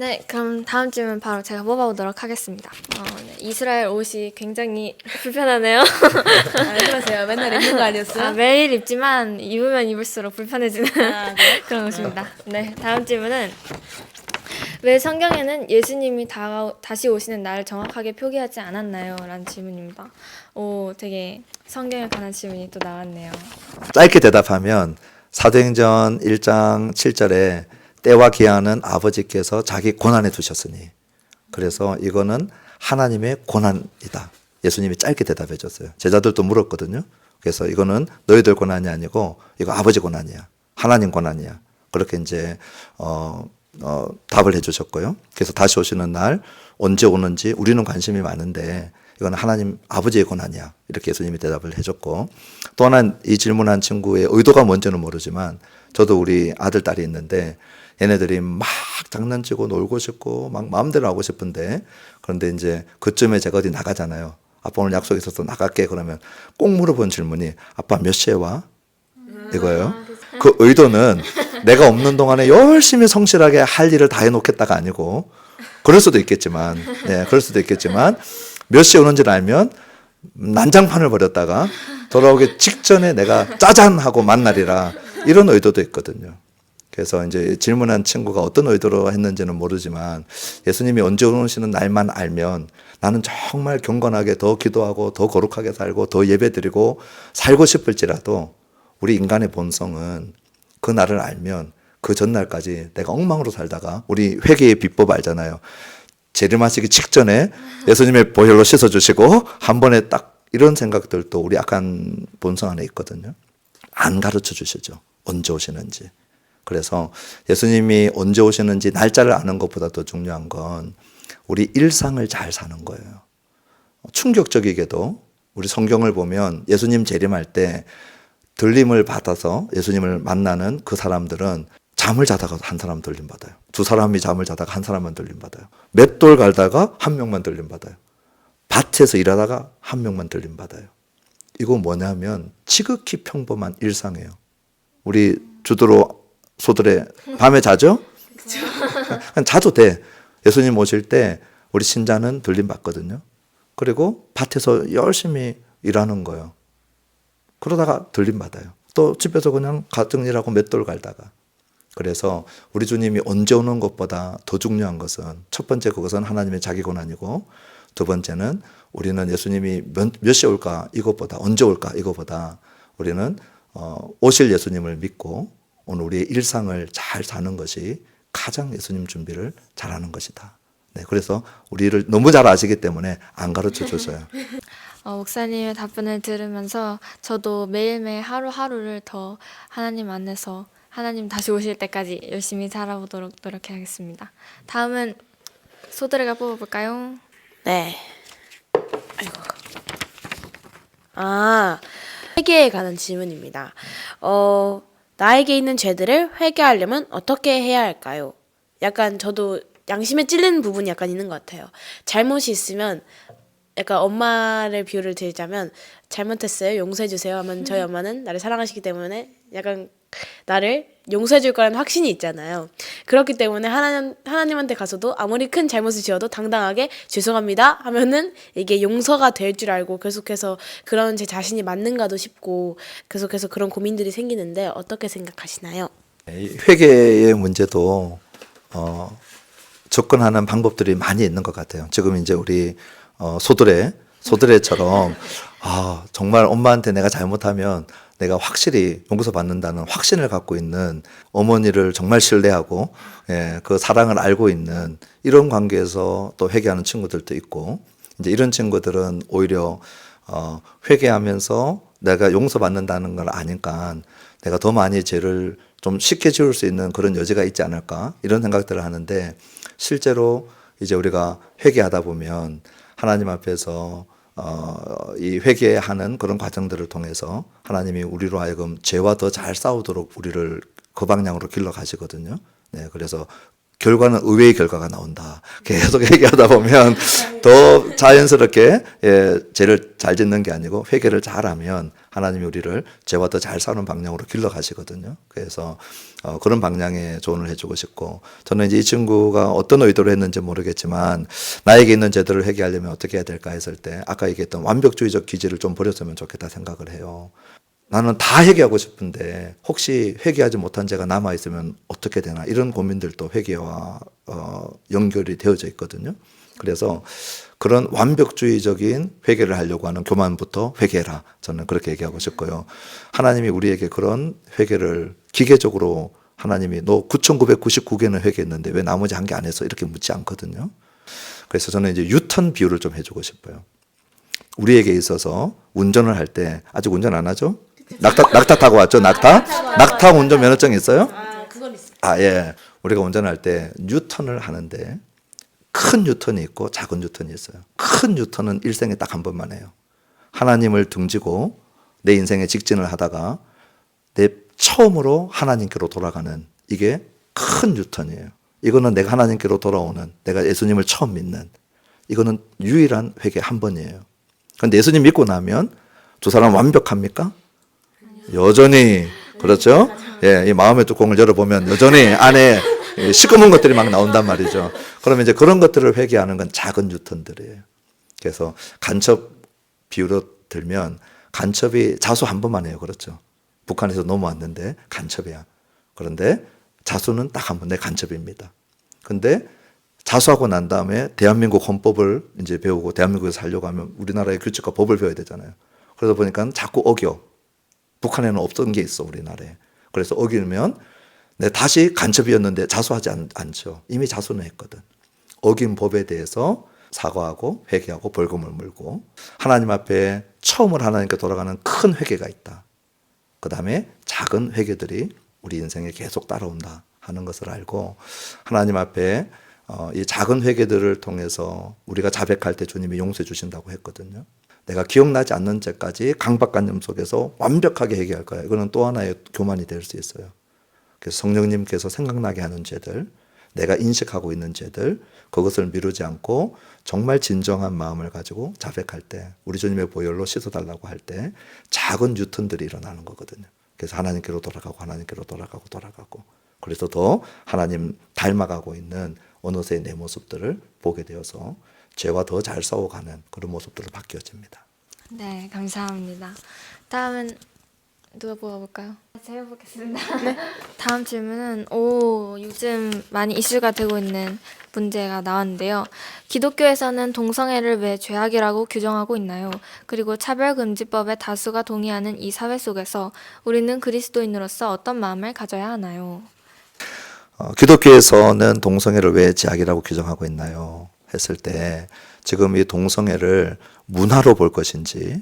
네, 그럼 다음 질문 바로 제가 뽑아보도록 하겠습니다. 네, 이스라엘 옷이 굉장히 불편하네요. 왜 그러세요? 맨날 입는 거 아니었어요? 매일 입지만 입으면 입을수록 불편해지는 아, 그래요? 그런 옷입니다. 네, 다음 질문은 왜 성경에는 예수님이 다시 오시는 날 정확하게 표기하지 않았나요? 라는 질문입니다. 오, 되게 성경에 관한 질문이 또 나왔네요. 짧게 대답하면 사도행전 1장 7절에 때와 기한은 아버지께서 자기 권한에 두셨으니, 그래서 이거는 하나님의 권한이다. 예수님이 짧게 대답해 줬어요. 제자들도 물었거든요. 그래서 이거는 너희들 권한이 아니고 이거 아버지 권한이야. 하나님 권한이야. 그렇게 이제 답을 해주셨고요. 그래서 다시 오시는 날 언제 오는지 우리는 관심이 많은데 이건 하나님 아버지의 권한이야. 이렇게 예수님이 대답을 해줬고, 또 하나 이 질문한 친구의 의도가 뭔지는 모르지만 저도 우리 아들 딸이 있는데 얘네들이 막 장난치고 놀고 싶고 막 마음대로 하고 싶은데, 그런데 이제 그쯤에 제가 어디 나가잖아요. 아빠 오늘 약속 있어서 나갈게. 그러면 꼭 물어본 질문이 아빠 몇 시에 와? 이거예요. 그 의도는 내가 없는 동안에 열심히 성실하게 할 일을 다 해놓겠다가 아니고, 그럴 수도 있겠지만, 네, 그럴 수도 있겠지만 몇 시에 오는지를 알면 난장판을 벌였다가 돌아오기 직전에 내가 짜잔 하고 만나리라, 이런 의도도 있거든요. 그래서 이제 질문한 친구가 어떤 의도로 했는지는 모르지만 예수님이 언제 오시는 날만 알면 나는 정말 경건하게 더 기도하고 더 거룩하게 살고 더 예배드리고 살고 싶을지라도 우리 인간의 본성은 그 날을 알면 그 전날까지 내가 엉망으로 살다가, 우리 회개의 비법 알잖아요. 재림하시기 직전에 예수님의 보혈로 씻어주시고 한 번에 딱, 이런 생각들도 우리 악한 본성 안에 있거든요. 안 가르쳐 주시죠. 언제 오시는지. 그래서 예수님이 언제 오시는지 날짜를 아는 것보다 더 중요한 건 우리 일상을 잘 사는 거예요. 충격적이게도 우리 성경을 보면 예수님 재림할 때 들림을 받아서 예수님을 만나는 그 사람들은 잠을 자다가 한 사람 들림 받아요. 두 사람이 잠을 자다가 한 사람만 들림 받아요. 맷돌 갈다가 한 명만 들림 받아요. 밭에서 일하다가 한 명만 들림 받아요. 이거 뭐냐면 지극히 평범한 일상이에요. 우리 주드로 소들의 밤에 자죠? 그냥 자도 돼. 예수님 오실 때 우리 신자는 들림 받거든요. 그리고 밭에서 열심히 일하는 거예요. 그러다가 들림 받아요. 또 집에서 그냥 가정 일하고 맷돌 갈다가. 그래서 우리 주님이 언제 오는 것보다 더 중요한 것은, 첫 번째 그것은 하나님의 자기 권한이고, 두 번째는 우리는 예수님이 몇 시에 올까 이것보다, 언제 올까 이것보다 우리는 오실 예수님을 믿고 오늘 우리의 일상을 잘 사는 것이 가장 예수님 준비를 잘하는 것이다. 네, 그래서 우리를 너무 잘 아시기 때문에 안 가르쳐 줬어요. 목사님의 답변을 들으면서 저도 매일매일 하루하루를 더 하나님 안에서 하나님 다시 오실 때까지 열심히 살아보도록 노력해야겠습니다. 다음은 소드레가 뽑아볼까요? 네. 아이고. 회개에 관한 질문입니다. 나에게 있는 죄들을 회개하려면 어떻게 해야 할까요? 약간 저도 양심에 찔리는 부분이 약간 있는 것 같아요. 잘못이 있으면, 약간 엄마를 비유를 드리자면, 잘못했어요, 용서해 주세요 하면 저희 엄마는 나를 사랑하시기 때문에 약간 나를 용서해 줄 거라는 확신이 있잖아요. 그렇기 때문에 하나님한테 가서도 아무리 큰 잘못을 지어도 당당하게 죄송합니다 하면은 이게 용서가 될 줄 알고 계속해서 그런 제 자신이 맞는가도 싶고 계속해서 그런 고민들이 생기는데 어떻게 생각하시나요? 회개의 문제도 접근하는 방법들이 많이 있는 것 같아요. 지금 이제 우리 소드레처럼 정말 엄마한테 내가 잘못하면 내가 확실히 용서받는다는 확신을 갖고 있는 어머니를 정말 신뢰하고, 그 사랑을 알고 있는 이런 관계에서 또 회개하는 친구들도 있고, 이제 이런 친구들은 오히려 회개하면서 내가 용서받는다는 걸 아니까 내가 더 많이 죄를 좀 쉽게 지울 수 있는 그런 여지가 있지 않을까, 이런 생각들을 하는데, 실제로 이제 우리가 회개하다 보면 하나님 앞에서 이 회개하는 그런 과정들을 통해서 하나님이 우리로 하여금 죄와 더 잘 싸우도록 우리를 그 방향으로 길러 가시거든요. 네, 그래서 결과는 의외의 결과가 나온다. 계속 얘기하다 보면 더 자연스럽게 죄를 잘 짓는 게 아니고 회개를 잘하면 하나님이 우리를 죄와 더 잘 사는 방향으로 길러 가시거든요. 그래서 그런 방향의 조언을 해주고 싶고, 저는 이제 이 친구가 어떤 의도로 했는지 모르겠지만 나에게 있는 죄들을 회개하려면 어떻게 해야 될까 했을 때 아까 얘기했던 완벽주의적 기질을 좀 버렸으면 좋겠다 생각을 해요. 나는 다 회개하고 싶은데 혹시 회개하지 못한 죄가 남아있으면 어떻게 되나, 이런 고민들도 회개와 연결이 되어져 있거든요. 그래서 그런 완벽주의적인 회개를 하려고 하는 교만부터 회개해라, 저는 그렇게 얘기하고 싶고요. 하나님이 우리에게 그런 회개를 기계적으로 하나님이 너 9,999개는 회개했는데 왜 나머지 한 개 안 했어? 이렇게 묻지 않거든요. 그래서 저는 이제 유턴 비유를 좀 해주고 싶어요. 우리에게 있어서 운전을 할 때, 아직 운전 안 하죠? 낙타 타고 왔죠? 낙타 운전 면허증 있어요? 그건 있어요. 예. 우리가 운전할 때 뉴턴을 하는데 큰 뉴턴이 있고 작은 뉴턴이 있어요. 큰 뉴턴은 일생에 딱 한 번만 해요. 하나님을 등지고 내 인생에 직진을 하다가 내 처음으로 하나님께로 돌아가는, 이게 큰 뉴턴이에요. 이거는 내가 하나님께로 돌아오는, 내가 예수님을 처음 믿는, 이거는 유일한 회개 한 번이에요. 그런데 예수님 믿고 나면 두 사람 완벽합니까? 여전히, 그렇죠? 예, 이 마음의 뚜껑을 열어보면 여전히 안에 시꺼먼 것들이 막 나온단 말이죠. 그러면 이제 그런 것들을 회개하는 건 작은 뉴턴들이에요. 그래서 간첩 비유로 들면 간첩이 자수 한 번만 해요. 그렇죠? 북한에서 넘어왔는데 간첩이야. 그런데 자수는 딱 한 번, 내 간첩입니다. 근데 자수하고 난 다음에 대한민국 헌법을 이제 배우고 대한민국에서 살려고 하면 우리나라의 규칙과 법을 배워야 되잖아요. 그러다 보니까 자꾸 어겨. 북한에는 없던 게 있어, 우리나라에. 그래서 어기면 내 다시 간첩이었는데 자수하지 않죠. 이미 자수는 했거든. 어긴 법에 대해서 사과하고 회개하고 벌금을 물고 하나님 앞에 처음으로 하나님께 돌아가는 큰 회개가 있다. 그 다음에 작은 회개들이 우리 인생에 계속 따라온다 하는 것을 알고, 하나님 앞에 이 작은 회개들을 통해서 우리가 자백할 때 주님이 용서해 주신다고 했거든요. 내가 기억나지 않는 죄까지 강박관념 속에서 완벽하게 회개할 거야. 이거는 또 하나의 교만이 될 수 있어요. 그래서 성령님께서 생각나게 하는 죄들, 내가 인식하고 있는 죄들, 그것을 미루지 않고 정말 진정한 마음을 가지고 자백할 때, 우리 주님의 보혈로 씻어달라고 할 때 작은 뉴턴들이 일어나는 거거든요. 그래서 하나님께로 돌아가고 하나님께로 돌아가고 그래서 더 하나님 닮아가고 있는 어느새 내 모습들을 보게 되어서 죄와 더 잘 싸워가는 그런 모습들로 바뀌어집니다. 네, 감사합니다. 다음은 누가 뽑아볼까요? 제가 보겠습니다. 네. 다음 질문은 요즘 많이 이슈가 되고 있는 문제가 나왔는데요. 기독교에서는 동성애를 왜 죄악이라고 규정하고 있나요? 그리고 차별금지법에 다수가 동의하는 이 사회 속에서 우리는 그리스도인으로서 어떤 마음을 가져야 하나요? 기독교에서는 동성애를 왜 죄악이라고 규정하고 있나요? 했을 때 지금 이 동성애를 문화로 볼 것인지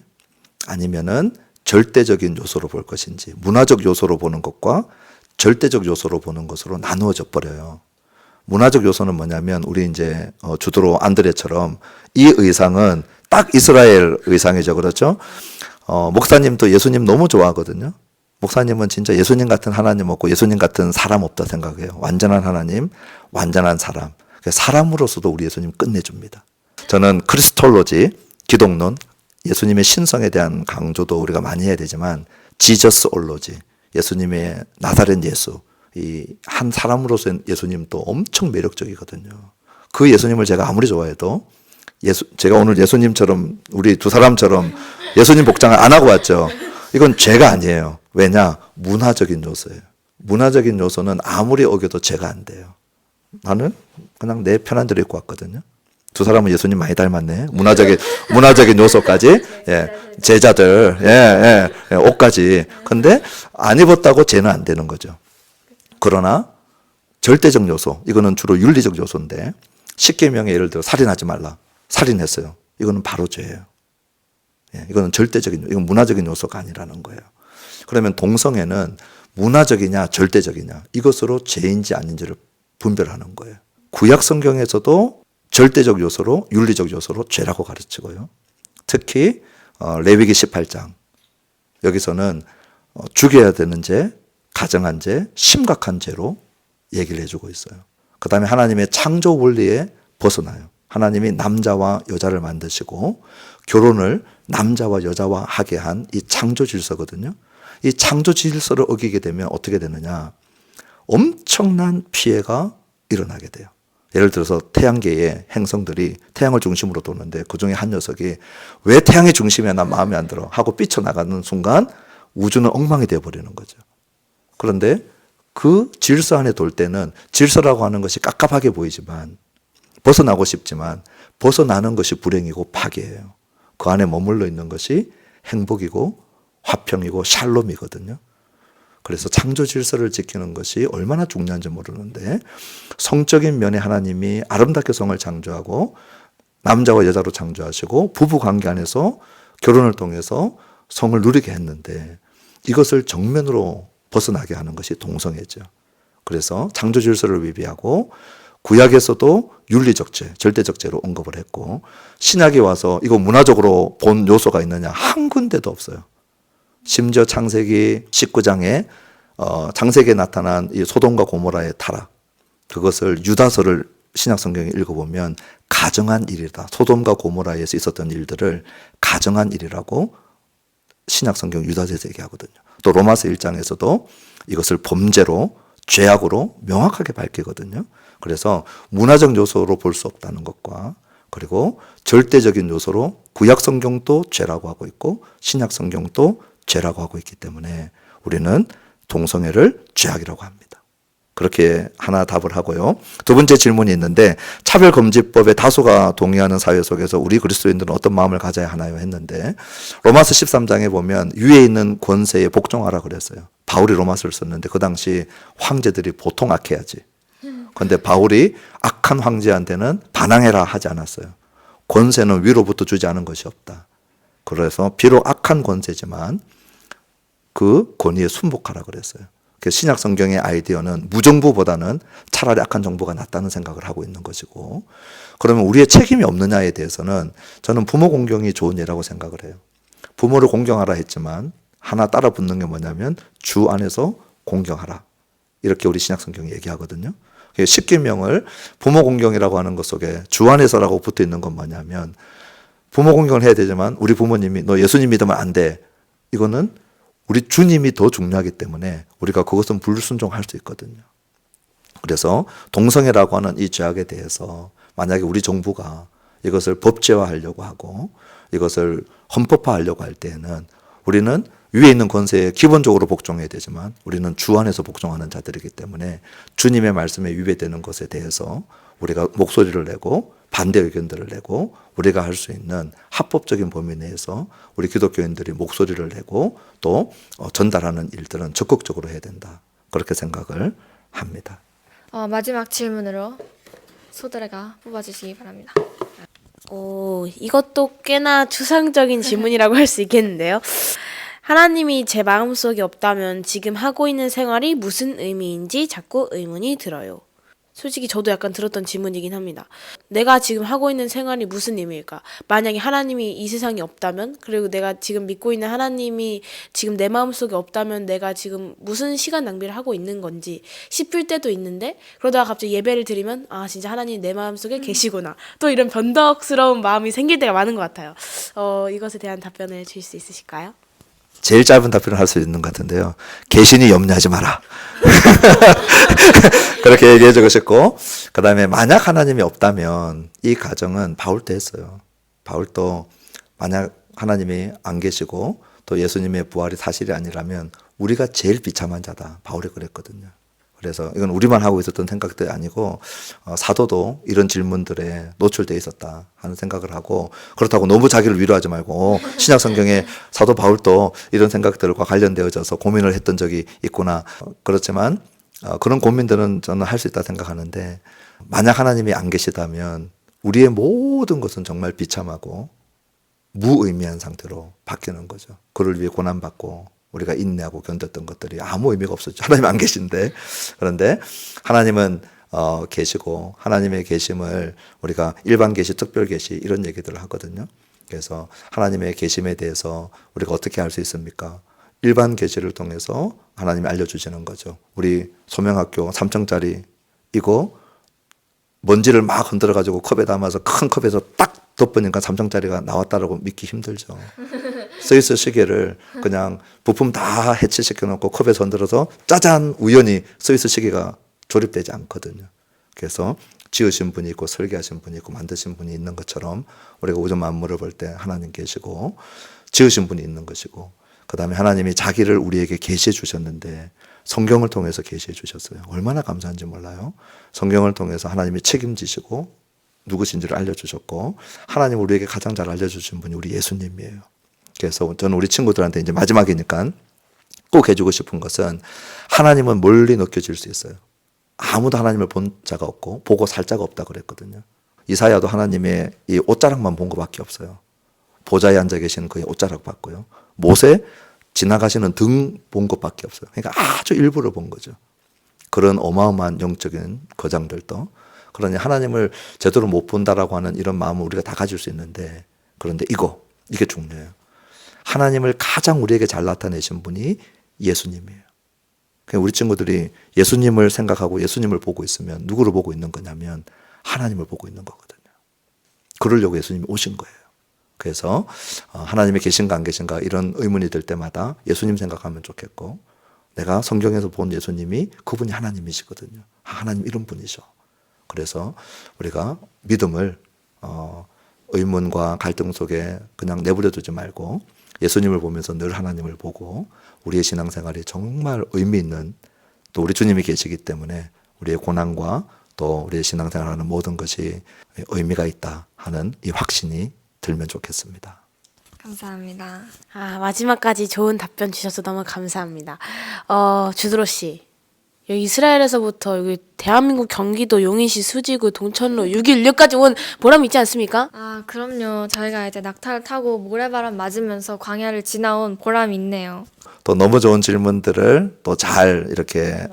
아니면은 절대적인 요소로 볼 것인지, 문화적 요소로 보는 것과 절대적 요소로 보는 것으로 나누어져 버려요. 문화적 요소는 뭐냐면 우리 이제 주드로 안드레처럼 이 의상은 딱 이스라엘 의상이죠. 그렇죠? 목사님도 예수님 너무 좋아하거든요. 목사님은 진짜 예수님 같은 하나님 없고 예수님 같은 사람 없다 생각해요. 완전한 하나님, 완전한 사람. 사람으로서도 우리 예수님 끝내줍니다. 저는 크리스톨로지, 기독론, 예수님의 신성에 대한 강조도 우리가 많이 해야 되지만 지저스 올로지, 예수님의 나사렛 예수, 이 한 사람으로서의 예수님도 엄청 매력적이거든요. 그 예수님을 제가 아무리 좋아해도 제가 오늘 예수님처럼 우리 두 사람처럼 예수님 복장을 안 하고 왔죠. 이건 죄가 아니에요. 왜냐? 문화적인 요소예요. 문화적인 요소는 아무리 어겨도 죄가 안 돼요. 나는 그냥 내 편한 대로 입고 왔거든요. 두 사람은 예수님 많이 닮았네. 문화적인 요소까지, 제자들, 옷까지. 근데 안 입었다고 죄는 안 되는 거죠. 그러나 절대적 요소, 이거는 주로 윤리적 요소인데, 십계명에 예를 들어 살인하지 말라. 살인했어요. 이거는 바로 죄예요. 이거는 이건 문화적인 요소가 아니라는 거예요. 그러면 동성애는 문화적이냐 절대적이냐, 이것으로 죄인지 아닌지를 분별하는 거예요. 구약 성경에서도 절대적 요소로, 윤리적 요소로 죄라고 가르치고요. 특히 레위기 18장 여기서는 죽여야 되는 죄, 가정한 죄, 심각한 죄로 얘기를 해주고 있어요. 그 다음에 하나님의 창조 원리에 벗어나요. 하나님이 남자와 여자를 만드시고 결혼을 남자와 여자와 하게 한 이 창조 질서거든요. 이 창조 질서를 어기게 되면 어떻게 되느냐? 엄청난 피해가 일어나게 돼요. 예를 들어서 태양계의 행성들이 태양을 중심으로 도는데 그중에 한 녀석이 왜 태양의 중심에 난 마음에 안 들어 하고 삐쳐나가는 순간 우주는 엉망이 되어버리는 거죠. 그런데 그 질서 안에 돌 때는 질서라고 하는 것이 깝깝하게 보이지만 벗어나고 싶지만 벗어나는 것이 불행이고 파괴예요. 그 안에 머물러 있는 것이 행복이고 화평이고 샬롬이거든요. 그래서 창조 질서를 지키는 것이 얼마나 중요한지 모르는데 성적인 면에 하나님이 아름답게 성을 창조하고 남자와 여자로 창조하시고 부부 관계 안에서 결혼을 통해서 성을 누리게 했는데 이것을 정면으로 벗어나게 하는 것이 동성애죠. 그래서 창조 질서를 위배하고 구약에서도 윤리적죄, 절대적죄로 언급을 했고 신약에 와서 이거 문화적으로 본 요소가 있느냐 한 군데도 없어요. 심지어 창세기 19장에 창세기에 나타난 이 소돔과 고모라의 타락 그것을 유다서를 신약 성경에 읽어보면 가정한 일이다. 소돔과 고모라에서 있었던 일들을 가정한 일이라고 신약 성경 유다서에서 얘기하거든요. 또 로마서 1장에서도 이것을 범죄로 죄악으로 명확하게 밝히거든요. 그래서 문화적 요소로 볼 수 없다는 것과 그리고 절대적인 요소로 구약 성경도 죄라고 하고 있고 신약 성경도 죄라고 하고 있기 때문에 우리는 동성애를 죄악이라고 합니다. 그렇게 하나 답을 하고요. 두 번째 질문이 있는데 차별금지법에 다수가 동의하는 사회 속에서 우리 그리스도인들은 어떤 마음을 가져야 하나요? 했는데 로마서 13장에 보면 위에 있는 권세에 복종하라 그랬어요. 바울이 로마서를 썼는데 그 당시 황제들이 보통 악해야지. 그런데 바울이 악한 황제한테는 반항해라 하지 않았어요. 권세는 위로부터 주지 않은 것이 없다. 그래서 비록 악한 권세지만 그 권위에 순복하라 그랬어요. 신약 성경의 아이디어는 무정부보다는 차라리 악한 정부가 낫다는 생각을 하고 있는 것이고 그러면 우리의 책임이 없느냐에 대해서는 저는 부모 공경이 좋은 예라고 생각을 해요. 부모를 공경하라 했지만 하나 따라 붙는 게 뭐냐면 주 안에서 공경하라. 이렇게 우리 신약 성경이 얘기하거든요. 십계명을 부모 공경이라고 하는 것 속에 주 안에서라고 붙어 있는 건 뭐냐면 부모 공경을 해야 되지만 우리 부모님이 너 예수님 믿으면 안 돼. 이거는 우리 주님이 더 중요하기 때문에 우리가 그것은 불순종할 수 있거든요. 그래서 동성애라고 하는 이 죄악에 대해서 만약에 우리 정부가 이것을 법제화하려고 하고 이것을 헌법화하려고 할 때에는 우리는 위에 있는 권세에 기본적으로 복종해야 되지만 우리는 주 안에서 복종하는 자들이기 때문에 주님의 말씀에 위배되는 것에 대해서 우리가 목소리를 내고 반대 의견들을 내고 우리가 할 수 있는 합법적인 범위 내에서 우리 기독교인들이 목소리를 내고 또 전달하는 일들은 적극적으로 해야 된다. 그렇게 생각을 합니다. 마지막 질문으로 소드레가 뽑아주시기 바랍니다. 이것도 꽤나 추상적인 질문이라고 할 수 있겠는데요. 하나님이 제 마음속에 없다면 지금 하고 있는 생활이 무슨 의미인지 자꾸 의문이 들어요. 솔직히 저도 약간 들었던 질문이긴 합니다. 내가 지금 하고 있는 생활이 무슨 의미일까? 만약에 하나님이 이 세상에 없다면, 그리고 내가 지금 믿고 있는 하나님이 지금 내 마음속에 없다면 내가 지금 무슨 시간 낭비를 하고 있는 건지 싶을 때도 있는데, 그러다가 갑자기 예배를 드리면 진짜 하나님 내 마음속에 계시구나. 또 이런 변덕스러운 마음이 생길 때가 많은 것 같아요. 이것에 대한 답변을 줄 수 있으실까요? 제일 짧은 답변을 할 수 있는 것 같은데요. 계시니 염려하지 마라. 그렇게 얘기해 주고 싶고 그 다음에 만약 하나님이 없다면 이 가정은 바울 때 했어요. 바울도 만약 하나님이 안 계시고 또 예수님의 부활이 사실이 아니라면 우리가 제일 비참한 자다. 바울이 그랬거든요. 그래서 이건 우리만 하고 있었던 생각들이 아니고 사도도 이런 질문들에 노출되어 있었다 하는 생각을 하고 그렇다고 너무 자기를 위로하지 말고 신약 성경에 사도 바울도 이런 생각들과 관련되어져서 고민을 했던 적이 있구나. 그렇지만 그런 고민들은 저는 할 수 있다 생각하는데 만약 하나님이 안 계시다면 우리의 모든 것은 정말 비참하고 무의미한 상태로 바뀌는 거죠. 그를 위해 고난받고 우리가 인내하고 견뎠던 것들이 아무 의미가 없었죠. 하나님 안 계신데. 그런데 하나님은 계시고 하나님의 계심을 우리가 일반 계시, 특별 계시 이런 얘기들을 하거든요. 그래서 하나님의 계심에 대해서 우리가 어떻게 알 수 있습니까? 일반 계시를 통해서 하나님이 알려주시는 거죠. 우리 소명학교 3층짜리 이거 먼지를 막 흔들어 가지고 컵에 담아서 큰 컵에서 딱 덮으니까 3장짜리가 나왔다라고 믿기 힘들죠. 스위스 시계를 그냥 부품 다 해체시켜 놓고 컵에 흔들어서 짜잔 우연히 스위스 시계가 조립되지 않거든요. 그래서 지으신 분이 있고 설계하신 분이 있고 만드신 분이 있는 것처럼 우리가 우주 만물을 볼 때 하나님 계시고 지으신 분이 있는 것이고 그다음에 하나님이 자기를 우리에게 계시해 주셨는데 성경을 통해서 계시해 주셨어요. 얼마나 감사한지 몰라요. 성경을 통해서 하나님이 책임지시고 누구신지를 알려주셨고 하나님 우리에게 가장 잘 알려주신 분이 우리 예수님이에요. 그래서 저는 우리 친구들한테 이제 마지막이니까 꼭 해주고 싶은 것은 하나님은 멀리 느껴질 수 있어요. 아무도 하나님을 본 자가 없고 보고 살 자가 없다 그랬거든요. 이사야도 하나님의 이 옷자락만 본 것밖에 없어요. 보좌에 앉아 계시는 그의 옷자락 봤고요. 모세 지나가시는 등 본 것밖에 없어요. 그러니까 아주 일부를 본 거죠. 그런 어마어마한 영적인 거장들도 그러니 하나님을 제대로 못 본다라고 하는 이런 마음을 우리가 다 가질 수 있는데 그런데 이게 중요해요. 하나님을 가장 우리에게 잘 나타내신 분이 예수님이에요. 그러니까 우리 친구들이 예수님을 생각하고 예수님을 보고 있으면 누구를 보고 있는 거냐면 하나님을 보고 있는 거거든요. 그러려고 예수님이 오신 거예요. 그래서 하나님이 계신가 안 계신가 이런 의문이 들 때마다 예수님 생각하면 좋겠고 내가 성경에서 본 예수님이 그분이 하나님이시거든요. 하나님 이런 분이죠. 그래서 우리가 믿음을 의문과 갈등 속에 그냥 내버려 두지 말고 예수님을 보면서 늘 하나님을 보고 우리의 신앙생활이 정말 의미 있는 또 우리 주님이 계시기 때문에 우리의 고난과 또 우리의 신앙생활하는 모든 것이 의미가 있다 하는 이 확신이 들면 좋겠습니다. 감사합니다. 마지막까지 좋은 답변 주셔서 너무 감사합니다. 주드로 씨, 여기 이스라엘에서부터 여기 대한민국 경기도 용인시 수지구 동천로 616까지 온 보람이 있지 않습니까? 그럼요. 저희가 이제 낙타를 타고 모래바람 맞으면서 광야를 지나온 보람이 있네요. 또 너무 좋은 질문들을 또 잘 이렇게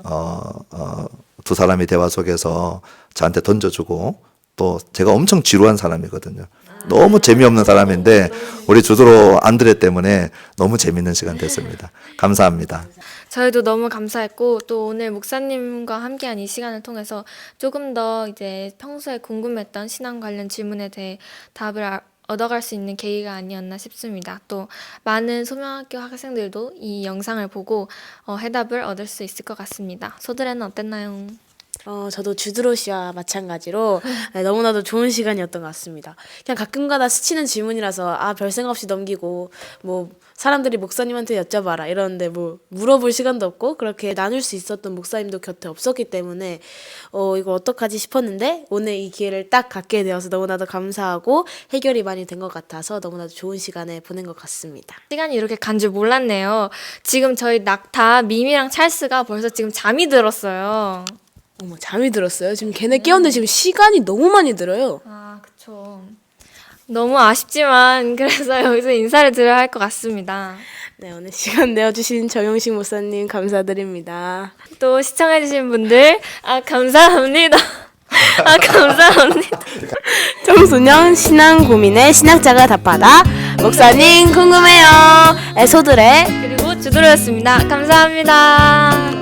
두 사람이 대화 속에서 저한테 던져주고 또 제가 엄청 지루한 사람이거든요. 너무 재미없는 사람인데 우리 주드로 안드레 때문에 너무 재밌는 시간 됐습니다. 감사합니다. 저희도 너무 감사했고 또 오늘 목사님과 함께한 이 시간을 통해서 조금 더 이제 평소에 궁금했던 신앙 관련 질문에 대해 답을 얻어갈 수 있는 계기가 아니었나 싶습니다. 또 많은 소명학교 학생들도 이 영상을 보고 해답을 얻을 수 있을 것 같습니다. 소드레는 어땠나요? 저도 주드로 씨와 마찬가지로 너무나도 좋은 시간이었던 것 같습니다. 그냥 가끔가다 스치는 질문이라서 별 생각 없이 넘기고 뭐 사람들이 목사님한테 여쭤봐라 이러는데 뭐 물어볼 시간도 없고 그렇게 나눌 수 있었던 목사님도 곁에 없었기 때문에 이걸 어떡하지 싶었는데 오늘 이 기회를 딱 갖게 되어서 너무나도 감사하고 해결이 많이 된 것 같아서 너무나도 좋은 시간을 보낸 것 같습니다. 시간이 이렇게 간 줄 몰랐네요. 지금 저희 낙타 미미랑 찰스가 벌써 지금 잠이 들었어요. 어머, 잠이 들었어요? 지금 걔네 깨웠는데 지금 시간이 너무 많이 들어요. 그쵸. 너무 아쉽지만 그래서 여기서 인사를 드려야 할 것 같습니다. 네, 오늘 시간 내어주신 정용식 목사님 감사드립니다. 또 시청해주신 분들 감사합니다. 감사합니다. 청소년 신앙 고민에 신학자가 답하다. 목사님 궁금해요. 에소드레 그리고 주도로였습니다. 감사합니다.